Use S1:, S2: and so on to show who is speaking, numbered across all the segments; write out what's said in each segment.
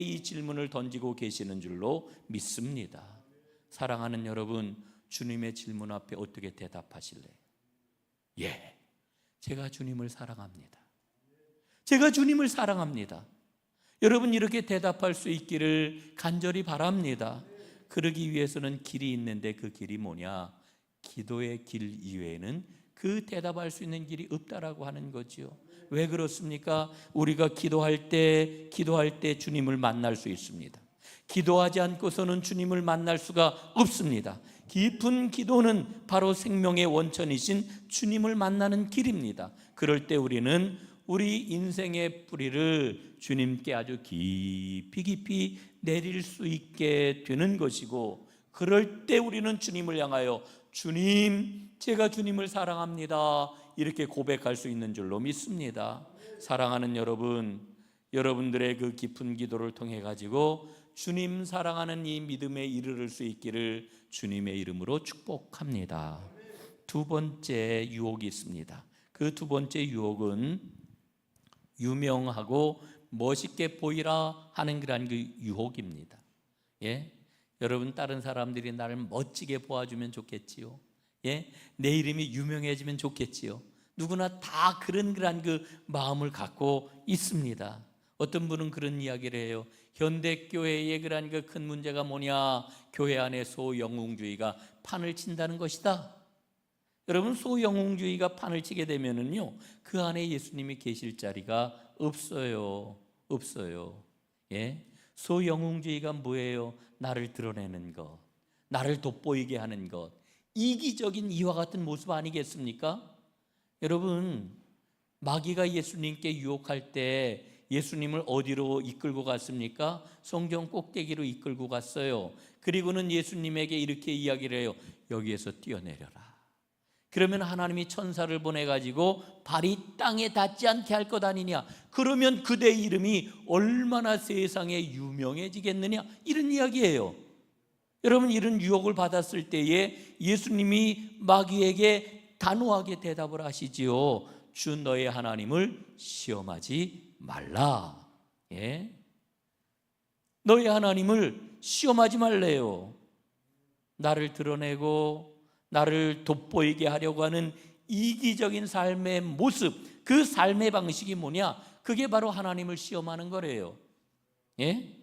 S1: 이 질문을 던지고 계시는 줄로 믿습니다. 사랑하는 여러분, 주님의 질문 앞에 어떻게 대답하실래요? 예, 제가 주님을 사랑합니다. 제가 주님을 사랑합니다. 여러분, 이렇게 대답할 수 있기를 간절히 바랍니다. 그러기 위해서는 길이 있는데 그 길이 뭐냐? 기도의 길 이외에는 그 대답할 수 있는 길이 없다라고 하는 거죠. 왜 그렇습니까? 우리가 기도할 때 주님을 만날 수 있습니다. 기도하지 않고서는 주님을 만날 수가 없습니다. 깊은 기도는 바로 생명의 원천이신 주님을 만나는 길입니다. 그럴 때 우리는 우리 인생의 뿌리를 주님께 아주 깊이 내릴 수 있게 되는 것이고, 그럴 때 우리는 주님을 향하여 주님, 제가 주님을 사랑합니다, 이렇게 고백할 수 있는 줄로 믿습니다. 사랑하는 여러분, 여러분들의 그 깊은 기도를 통해 가지고 주님 사랑하는 이 믿음에 이르를 수 있기를 주님의 이름으로 축복합니다. 두 번째 유혹이 있습니다. 그 두 번째 유혹은 유명하고 멋있게 보이라 하는 그런 그 유혹입니다. 예? 여러분, 다른 사람들이 나를 멋지게 보아주면 좋겠지요. 예? 내 이름이 유명해지면 좋겠지요. 누구나 다 그런 그 마음을 갖고 있습니다. 어떤 분은 그런 이야기를 해요. 현대교회의 그런 그 큰 문제가 뭐냐? 교회 안에 소영웅주의가 판을 친다는 것이다. 여러분, 소영웅주의가 판을 치게 되면은요, 그 안에 예수님이 계실 자리가 없어요. 예? 소영웅주의가 뭐예요? 나를 드러내는 것, 나를 돋보이게 하는 것, 이기적인 이와 같은 모습 아니겠습니까? 여러분, 마귀가 예수님께 유혹할 때 예수님을 어디로 이끌고 갔습니까? 성전 꼭대기로 이끌고 갔어요. 그리고는 예수님에게 이렇게 이야기를 해요. 여기에서 뛰어내려라. 그러면 하나님이 천사를 보내가지고 발이 땅에 닿지 않게 할 것 아니냐? 그러면 그대 이름이 얼마나 세상에 유명해지겠느냐? 이런 이야기예요. 여러분, 이런 유혹을 받았을 때에 예수님이 마귀에게 단호하게 대답을 하시지요. 주 너의 하나님을 시험하지 말라. 예? 너의 하나님을 시험하지 말래요. 나를 드러내고 나를 돋보이게 하려고 하는 이기적인 삶의 모습, 그 삶의 방식이 뭐냐? 그게 바로 하나님을 시험하는 거래요. 예?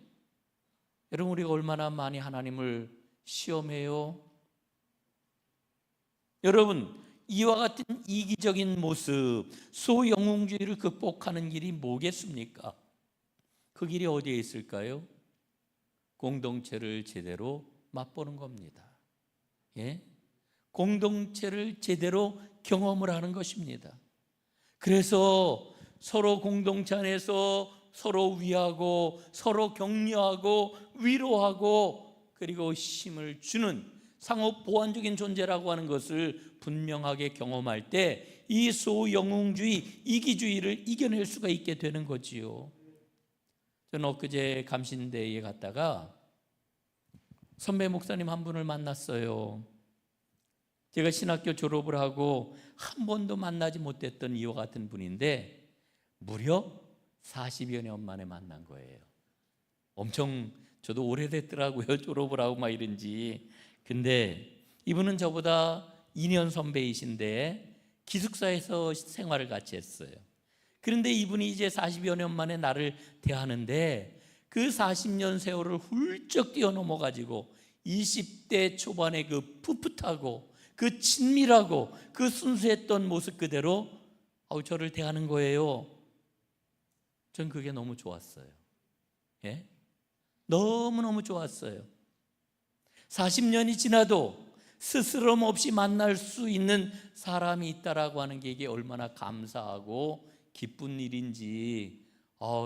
S1: 여러분, 우리가 얼마나 많이 하나님을 시험해요? 여러분, 이와 같은 이기적인 모습, 소영웅주의를 극복하는 길이 뭐겠습니까? 그 길이 어디에 있을까요? 공동체를 제대로 맛보는 겁니다. 예? 공동체를 제대로 경험을 하는 것입니다. 그래서 서로 공동체 안에서 서로 위하고 서로 격려하고 위로하고 그리고 힘을 주는 상호 보완적인 존재라고 하는 것을 분명하게 경험할 때 이 소영웅주의, 이기주의를 이겨낼 수가 있게 되는 거지요. 저는 엊그제 감신대에 갔다가 선배 목사님 한 분을 만났어요. 제가 신학교 졸업을 하고 한 번도 만나지 못했던 이와 같은 분인데 무려 40여 년 만에 만난 거예요. 엄청 저도 오래됐더라고요. 졸업을 하고 막 이런지. 근데 이분은 저보다 2년 선배이신데 기숙사에서 생활을 같이 했어요. 그런데 이분이 이제 40여 년 만에 나를 대하는데 그 40년 세월을 훌쩍 뛰어넘어 가지고 20대 초반의 그 풋풋하고 그 친밀하고 그 순수했던 모습 그대로 저를 대하는 거예요. 전 그게 너무 좋았어요. 예? 너무너무 좋았어요. 40년이 지나도 스스럼 없이 만날 수 있는 사람이 있다라고 하는 게 이게 얼마나 감사하고 기쁜 일인지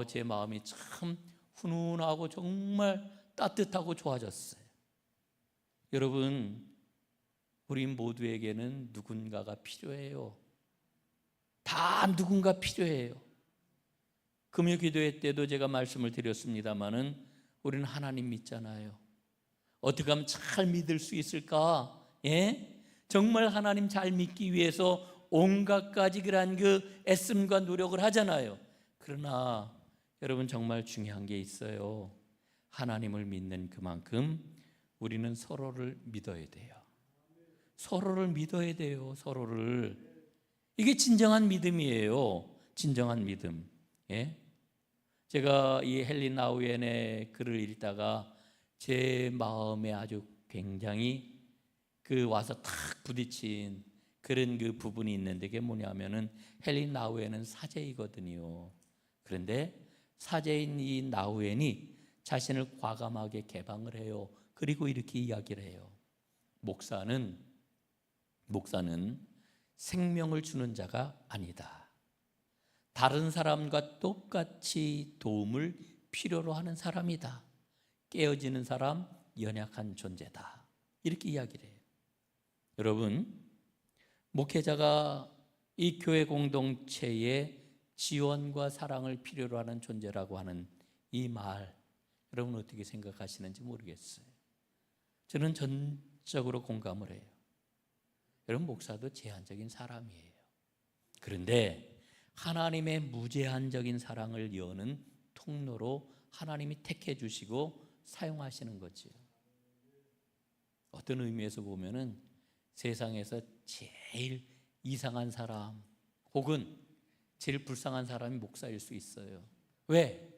S1: 제 마음이 참 훈훈하고 정말 따뜻하고 좋아졌어요. 여러분, 우리 모두에게는 누군가가 필요해요. 다 누군가 필요해요. 금요 기도회 때도 제가 말씀을 드렸습니다마는 우리는 하나님 믿잖아요. 어떻게 하면 잘 믿을 수 있을까? 예? 정말 하나님 잘 믿기 위해서 온갖 가지 그런 그 애씀과 노력을 하잖아요. 그러나 여러분, 정말 중요한 게 있어요. 하나님을 믿는 그만큼 우리는 서로를 믿어야 돼요. 서로를 믿어야 돼요. 서로를. 이게 진정한 믿음이에요. 진정한 믿음. 예? 제가 이 헨리 나우엔의 글을 읽다가 제 마음에 아주 굉장히 와서 탁 부딪힌 그런 그 부분이 있는데, 그게 뭐냐면은 헨리 나우엔은 사제이거든요. 그런데 사제인 이 나우엔이 자신을 과감하게 개방을 해요. 그리고 이렇게 이야기를 해요. 목사는 생명을 주는 자가 아니다. 다른 사람과 똑같이 도움을 필요로 하는 사람이다. 깨어지는 사람, 연약한 존재다. 이렇게 이야기를 해요. 여러분, 목회자가 이 교회 공동체의 지원과 사랑을 필요로 하는 존재라고 하는 이 말, 여러분 어떻게 생각하시는지 모르겠어요. 저는 전적으로 공감을 해요. 여러분, 목사도 제한적인 사람이에요. 그런데 하나님의 무제한적인 사랑을 여는 통로로 하나님이 택해 주시고 사용하시는 거죠. 어떤 의미에서 보면은 세상에서 제일 이상한 사람 혹은 제일 불쌍한 사람이 목사일 수 있어요. 왜?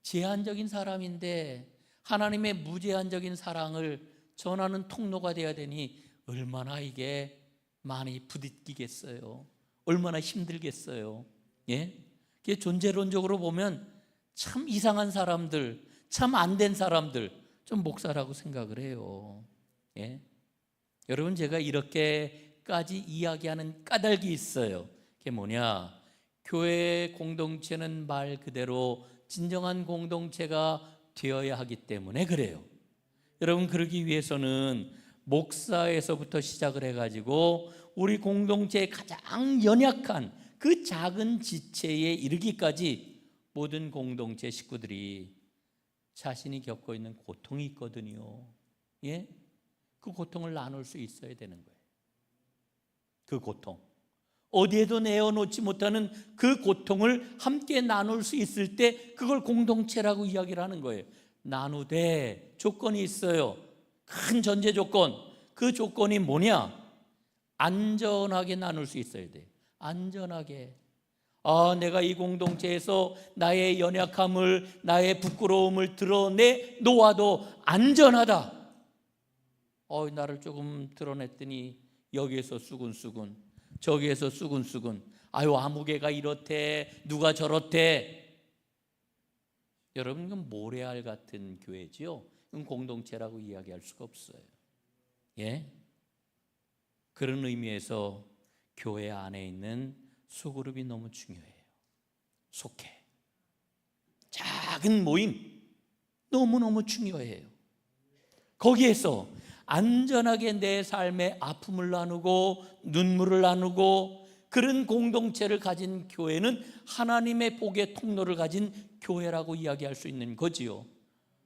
S1: 제한적인 사람인데 하나님의 무제한적인 사랑을 전하는 통로가 되어야 되니 얼마나 이게 많이 부딪히겠어요. 얼마나 힘들겠어요. 예? 그게 존재론적으로 보면 참 이상한 사람들, 참 안 된 사람들 좀 목사라고 생각을 해요. 예? 여러분, 제가 이렇게까지 이야기하는 까닭이 있어요. 그게 뭐냐? 교회 공동체는 말 그대로 진정한 공동체가 되어야 하기 때문에 그래요. 여러분, 그러기 위해서는 목사에서부터 시작을 해가지고 우리 공동체의 가장 연약한 그 작은 지체에 이르기까지 모든 공동체 식구들이 자신이 겪고 있는 고통이 있거든요. 예? 그 고통을 나눌 수 있어야 되는 거예요. 그 고통, 어디에도 내어놓지 못하는 그 고통을 함께 나눌 수 있을 때 그걸 공동체라고 이야기를 하는 거예요. 나누되 조건이 있어요. 큰 전제 조건. 그 조건이 뭐냐? 안전하게 나눌 수 있어야 돼요. 안전하게. 내가 이 공동체에서 나의 연약함을, 나의 부끄러움을 드러내 놓아도 안전하다. 나를 조금 드러냈더니 여기에서 수군수군, 저기에서 수군수군. 아무개가 이렇대, 누가 저렇대. 여러분, 이건 모래알 같은 교회지요. 이건 공동체라고 이야기할 수가 없어요. 예? 그런 의미에서 교회 안에 있는 소그룹이 너무 중요해요. 속해. 작은 모임 너무너무 중요해요. 거기에서 안전하게 내 삶의 아픔을 나누고 눈물을 나누고 그런 공동체를 가진 교회는 하나님의 복의 통로를 가진 교회라고 이야기할 수 있는 거지요.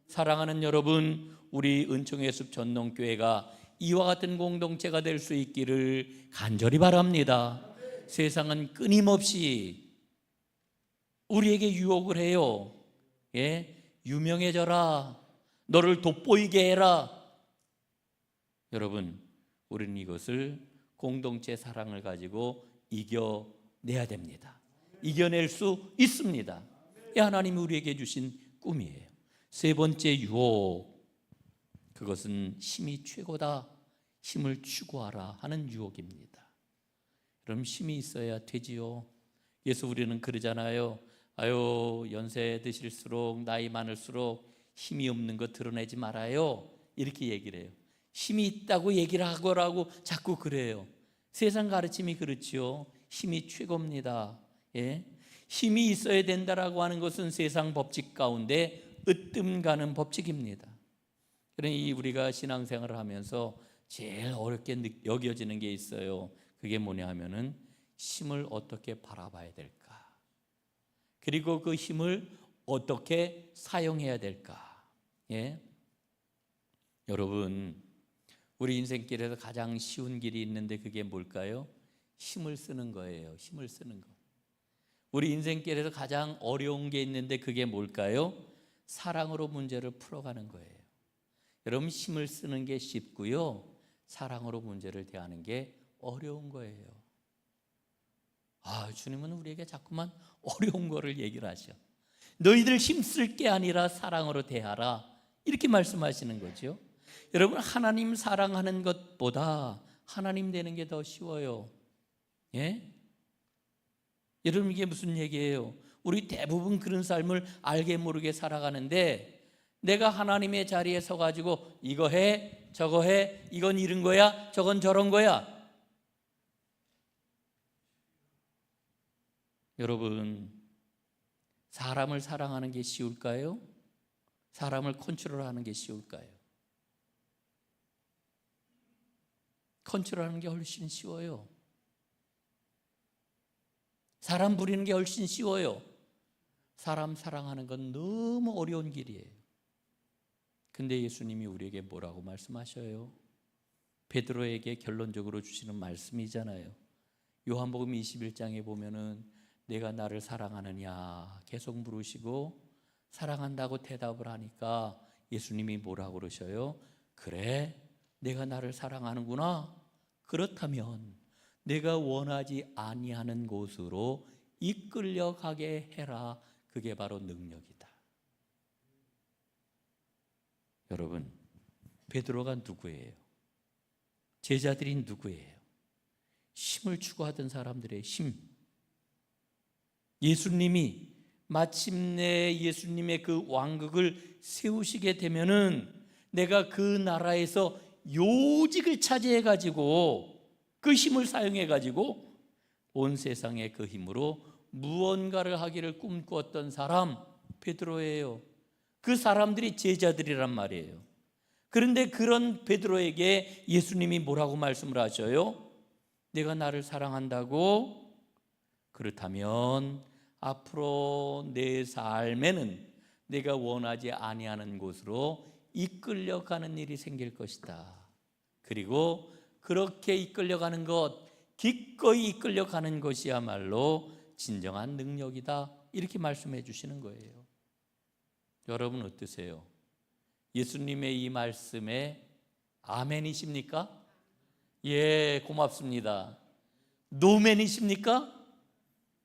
S1: 사랑하는 여러분, 우리 은총의 숲 전농교회가 이와 같은 공동체가 될 수 있기를 간절히 바랍니다. 세상은 끊임없이 우리에게 유혹을 해요. 예? 유명해져라. 너를 돋보이게 해라. 여러분, 우리는 이것을 공동체 사랑을 가지고 이겨내야 됩니다. 이겨낼 수 있습니다. 이 하나님이 우리에게 주신 꿈이에요. 세 번째 유혹, 그것은 힘이 최고다. 힘을 추구하라 하는 유혹입니다. 그럼 힘이 있어야 되지요. 그래서 우리는 그러잖아요. 연세 드실수록, 나이 많을수록 힘이 없는 거 드러내지 말아요. 이렇게 얘기를 해요. 힘이 있다고 얘기를 하거라고 자꾸 그래요. 세상 가르침이 그렇지요. 힘이 최고입니다. 예? 힘이 있어야 된다라고 하는 것은 세상 법칙 가운데 으뜸 가는 법칙입니다. 그러니 우리가 신앙생활을 하면서 제일 어렵게 여겨지는 게 있어요. 그게 뭐냐 하면은 힘을 어떻게 바라봐야 될까? 그리고 그 힘을 어떻게 사용해야 될까? 예? 여러분, 우리 인생길에서 가장 쉬운 길이 있는데 그게 뭘까요? 힘을 쓰는 거예요. 힘을 쓰는 거. 우리 인생길에서 가장 어려운 게 있는데 그게 뭘까요? 사랑으로 문제를 풀어가는 거예요. 여러분, 힘을 쓰는 게 쉽고요, 사랑으로 문제를 대하는 게 어려운 거예요. 주님은 우리에게 자꾸만 어려운 거를 얘기를 하셔. 너희들 힘쓸 게 아니라 사랑으로 대하라, 이렇게 말씀하시는 거죠. 여러분, 하나님 사랑하는 것보다 하나님 되는 게 더 쉬워요. 예? 여러분, 이게 무슨 얘기예요? 우리 대부분 그런 삶을 알게 모르게 살아가는데, 내가 하나님의 자리에 서가지고 이거 해, 저거 해, 이건 이런 거야, 저건 저런 거야. 여러분, 사람을 사랑하는 게 쉬울까요? 사람을 컨트롤하는 게 쉬울까요? 컨트롤하는 게 훨씬 쉬워요. 사람 부리는 게 훨씬 쉬워요. 사람 사랑하는 건 너무 어려운 길이에요. 근데 예수님이 우리에게 뭐라고 말씀하셔요? 베드로에게 결론적으로 주시는 말씀이잖아요. 요한복음 21장에 보면은 내가 나를 사랑하느냐 계속 물으시고, 사랑한다고 대답을 하니까 예수님이 뭐라고 그러셔요? 그래, 내가 나를 사랑하는구나. 그렇다면 내가 원하지 아니하는 곳으로 이끌려 가게 해라. 그게 바로 능력이다. 여러분, 베드로가 누구예요? 제자들이 누구예요? 힘을 추구하던 사람들의 힘. 예수님이 마침내 예수님의 그 왕국을 세우시게 되면은 내가 그 나라에서 요직을 차지해 가지고 그 힘을 사용해 가지고 온 세상의 그 힘으로 무언가를 하기를 꿈꾸었던 사람, 베드로예요. 그 사람들이 제자들이란 말이에요. 그런데 그런 베드로에게 예수님이 뭐라고 말씀을 하셔요? 내가 나를 사랑한다고? 그렇다면 앞으로 내 삶에는 내가 원하지 아니하는 곳으로 이끌려가는 일이 생길 것이다. 그리고 그렇게 이끌려가는 것, 기꺼이 이끌려가는 것이야말로 진정한 능력이다. 이렇게 말씀해 주시는 거예요. 여러분 어떠세요? 예수님의 이 말씀에 아멘이십니까? 예, 고맙습니다. 노멘이십니까?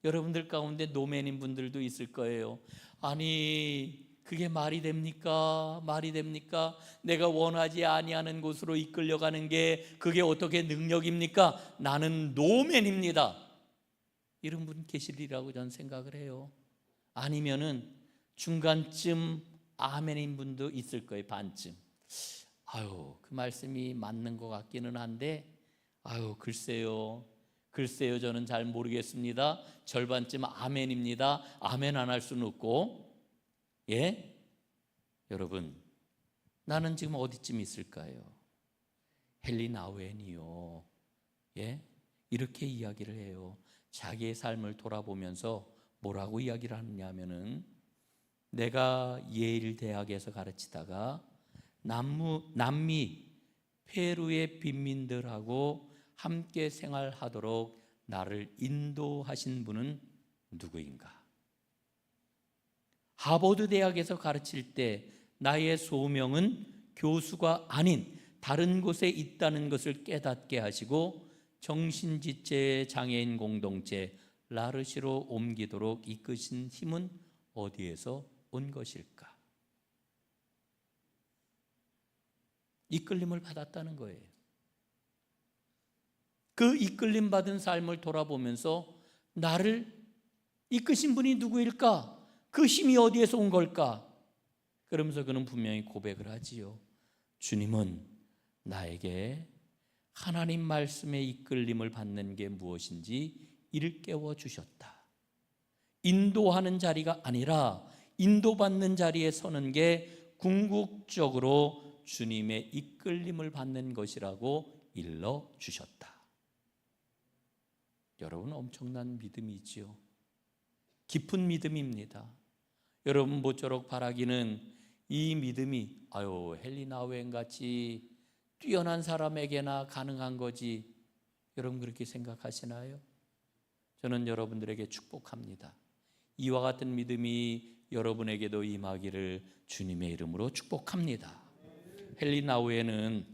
S1: 여러분들 가운데 노멘인 분들도 있을 거예요. 아니, 그게 말이 됩니까? 말이 됩니까? 내가 원하지 아니하는 곳으로 이끌려가는 게 그게 어떻게 능력입니까? 나는 노멘입니다. 이런 분 계시리라고 저는 생각을 해요. 아니면은 중간쯤 아멘인 분도 있을 거예요. 반쯤. 그 말씀이 맞는 것 같기는 한데 글쎄요 저는 잘 모르겠습니다. 절반쯤 아멘입니다. 아멘 안 할 수는 없고. 예? 여러분, 나는 지금 어디쯤 있을까요? 헨리 나우엔이요, 예? 이렇게 이야기를 해요. 자기의 삶을 돌아보면서 뭐라고 이야기를 하느냐 하면은, 내가 예일 대학에서 가르치다가 남미 페루의 빈민들하고 함께 생활하도록 나를 인도하신 분은 누구인가? 하버드 대학에서 가르칠 때 나의 소명은 교수가 아닌 다른 곳에 있다는 것을 깨닫게 하시고 정신지체 장애인 공동체 라르시로 옮기도록 이끄신 힘은 어디에서 온 것일까? 이끌림을 받았다는 거예요. 그 이끌림 받은 삶을 돌아보면서 나를 이끄신 분이 누구일까? 그 힘이 어디에서 온 걸까? 그러면서 그는 분명히 고백을 하지요. 주님은 나에게 하나님 말씀의 이끌림을 받는 게 무엇인지 일깨워 주셨다. 인도하는 자리가 아니라 인도받는 자리에 서는 게 궁극적으로 주님의 이끌림을 받는 것이라고 일러 주셨다. 여러분, 엄청난 믿음이지요. 깊은 믿음입니다. 여러분, 모쪼록 바라기는 이 믿음이 헨리 나우엔 같이 뛰어난 사람에게나 가능한 거지, 여러분 그렇게 생각하시나요? 저는 여러분들에게 축복합니다. 이와 같은 믿음이 여러분에게도 임하기를 주님의 이름으로 축복합니다. 헬리나우에는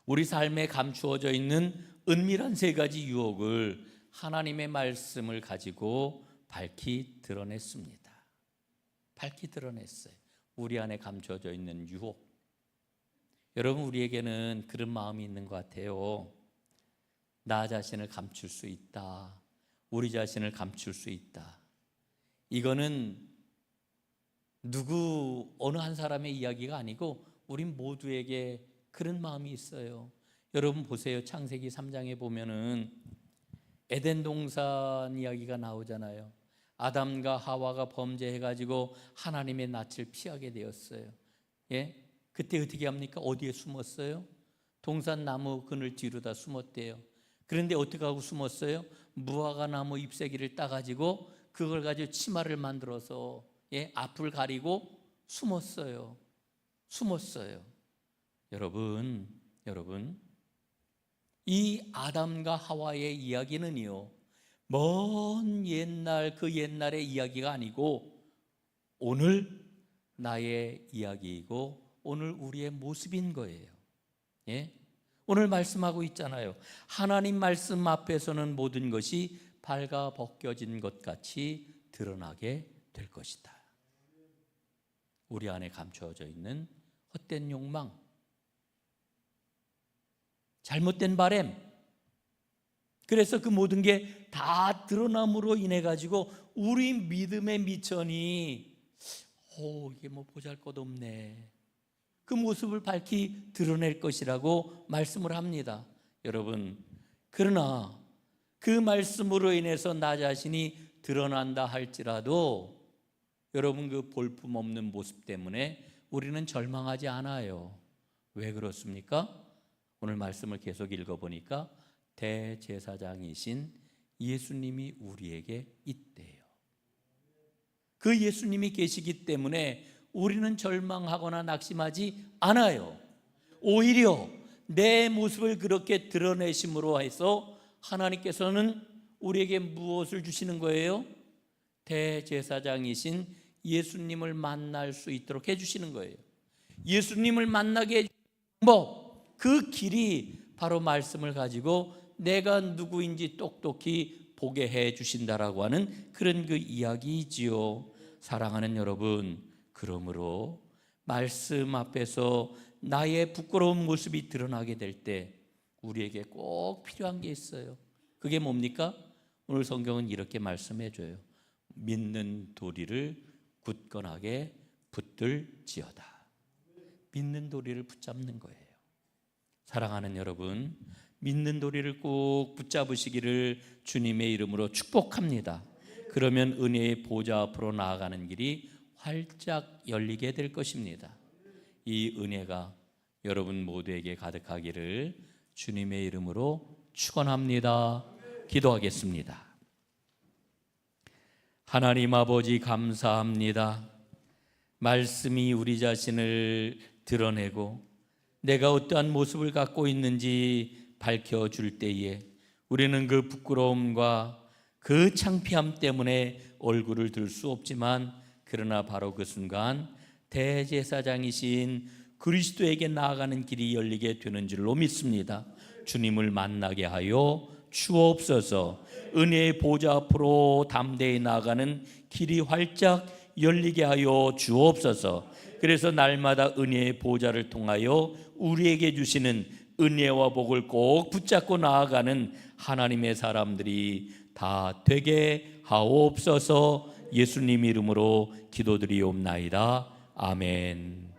S1: 우리 삶에 감추어져 있는 은밀한 세 가지 유혹을 하나님의 말씀을 가지고 밝히 드러냈습니다. 밝히 드러냈어요. 우리 안에 감추어져 있는 유혹. 여러분, 우리에게는 그런 마음이 있는 것 같아요. 나 자신을 감출 수 있다. 우리 자신을 감출 수 있다. 이거는 어느 한 사람의 이야기가 아니고 우린 모두에게 그런 마음이 있어요. 여러분 보세요. 창세기 3장에 보면은 에덴 동산 이야기가 나오잖아요. 아담과 하와가 범죄해가지고 하나님의 낯을 피하게 되었어요. 예? 그때 어떻게 합니까? 어디에 숨었어요? 동산 나무 그늘 뒤로다 숨었대요. 그런데 어떻게 하고 숨었어요? 무화과 나무 잎새기를 따가지고 그걸 가지고 치마를 만들어서 앞을 가리고 숨었어요. 여러분, 이 아담과 하와의 이야기는요, 먼 옛날 그 옛날의 이야기가 아니고 오늘 나의 이야기이고 오늘 우리의 모습인 거예요. 오늘 말씀하고 있잖아요. 하나님 말씀 앞에서는 모든 것이 발가 벗겨진 것 같이 드러나게 될 것이다. 우리 안에 감추어져 있는 헛된 욕망, 잘못된 바램, 그래서 그 모든 게 다 드러남으로 인해 가지고 우리 믿음의 미천이 이게 뭐 보잘것없네, 그 모습을 밝히 드러낼 것이라고 말씀을 합니다. 여러분, 그러나 그 말씀으로 인해서 나 자신이 드러난다 할지라도 여러분 그 볼품없는 모습 때문에 우리는 절망하지 않아요. 왜 그렇습니까? 오늘 말씀을 계속 읽어보니까 대제사장이신 예수님이 우리에게 있대요. 그 예수님이 계시기 때문에 우리는 절망하거나 낙심하지 않아요. 오히려 내 모습을 그렇게 드러내심으로 해서 하나님께서는 우리에게 무엇을 주시는 거예요? 대제사장이신 예수님을 만날 수 있도록 해주시는 거예요. 예수님을 만나게 해주시는 방법, 그 길이 바로 말씀을 가지고 내가 누구인지 똑똑히 보게 해 주신다라고 하는 그런 그 이야기이지요. 사랑하는 여러분, 그러므로 말씀 앞에서 나의 부끄러운 모습이 드러나게 될 때 우리에게 꼭 필요한 게 있어요. 그게 뭡니까? 오늘 성경은 이렇게 말씀해 줘요. 믿는 도리를 굳건하게 붙들지어다. 믿는 도리를 붙잡는 거예요. 사랑하는 여러분, 믿는 도리를 꼭 붙잡으시기를 주님의 이름으로 축복합니다. 그러면 은혜의 보좌 앞으로 나아가는 길이 활짝 열리게 될 것입니다. 이 은혜가 여러분 모두에게 가득하기를 주님의 이름으로 축원합니다. 기도하겠습니다. 하나님 아버지, 감사합니다. 말씀이 우리 자신을 드러내고 내가 어떠한 모습을 갖고 있는지 밝혀줄 때에 우리는 그 부끄러움과 그 창피함 때문에 얼굴을 들 수 없지만, 그러나 바로 그 순간 대제사장이신 그리스도에게 나아가는 길이 열리게 되는 줄로 믿습니다. 주님을 만나게 하여 주옵소서. 은혜의 보좌 앞으로 담대히 나아가는 길이 활짝 열리게 하여 주옵소서. 그래서 날마다 은혜의 보좌를 통하여 우리에게 주시는 은혜와 복을 꼭 붙잡고 나아가는 하나님의 사람들이 다 되게 하옵소서. 예수님 이름으로 기도드리옵나이다. 아멘.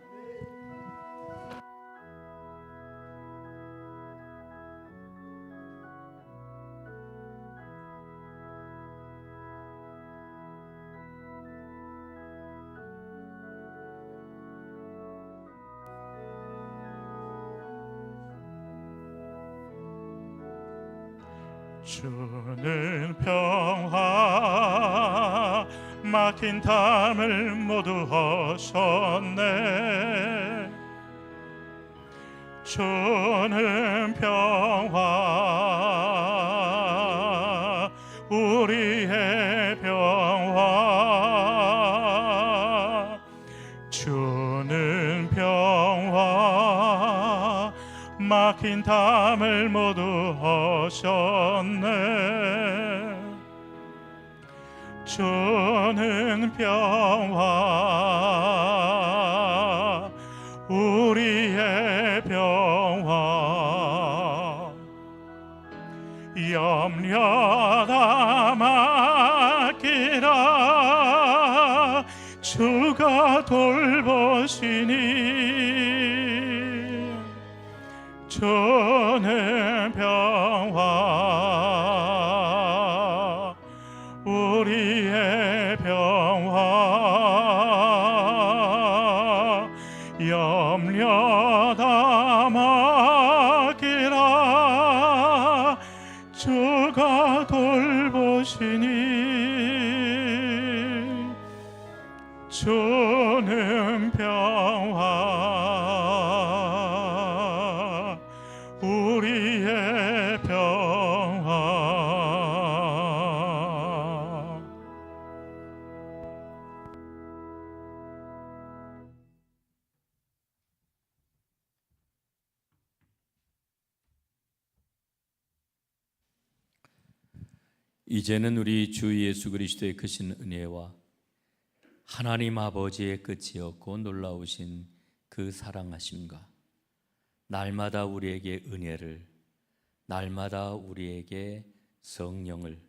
S2: 주는 평화 막힌 담을 모두 허셨네. 주는 평화 우리의 평화 막힌 담을 모두 하셨네. 주는 평화, 우리의 평화, 염려다 맡기라. 주가 돌보시니. 주는 평화, 우리의 평화, 염려다 맡기라. 주가 돌보시니. 주는 평화, 우리의 평화.
S1: 이제는 우리 주 예수 그리스도의 크신 은혜와 하나님 아버지의 끝이 없고 놀라우신 그 사랑하심과 날마다 우리에게 은혜를, 날마다 우리에게 성령을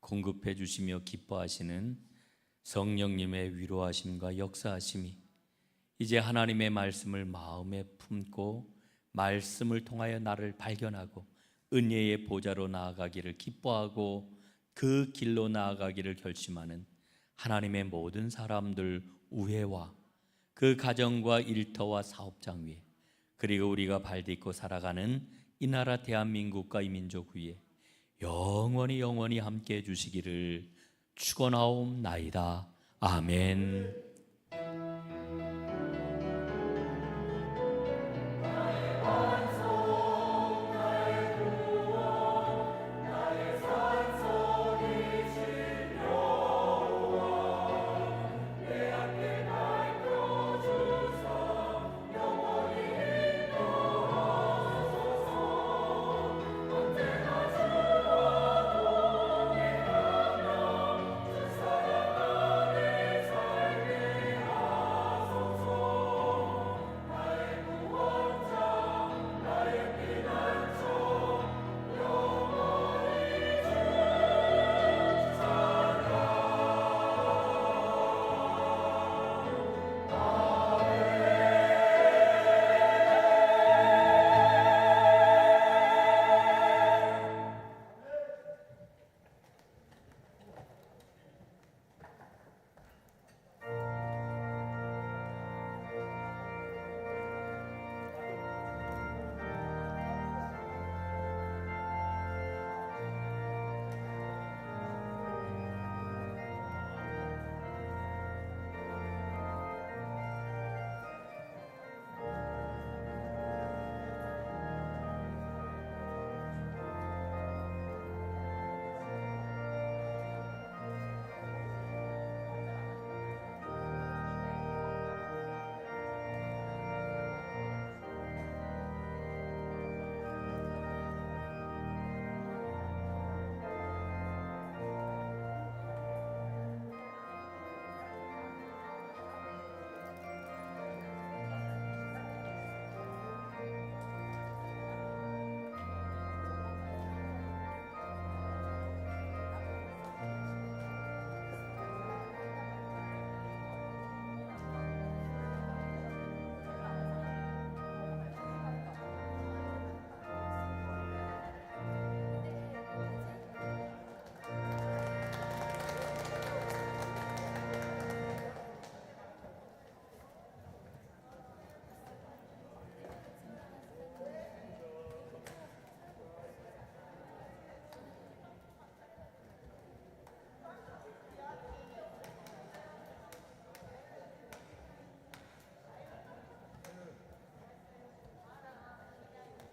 S1: 공급해 주시며 기뻐하시는 성령님의 위로하심과 역사하심이 이제 하나님의 말씀을 마음에 품고 말씀을 통하여 나를 발견하고 은혜의 보좌로 나아가기를 기뻐하고 그 길로 나아가기를 결심하는 하나님의 모든 사람들 우회와 그 가정과 일터와 사업장 위에, 그리고 우리가 발딛고 살아가는 이 나라 대한민국과 이 민족 위에 영원히 함께 해주시기를 축원하옵나이다. 아멘.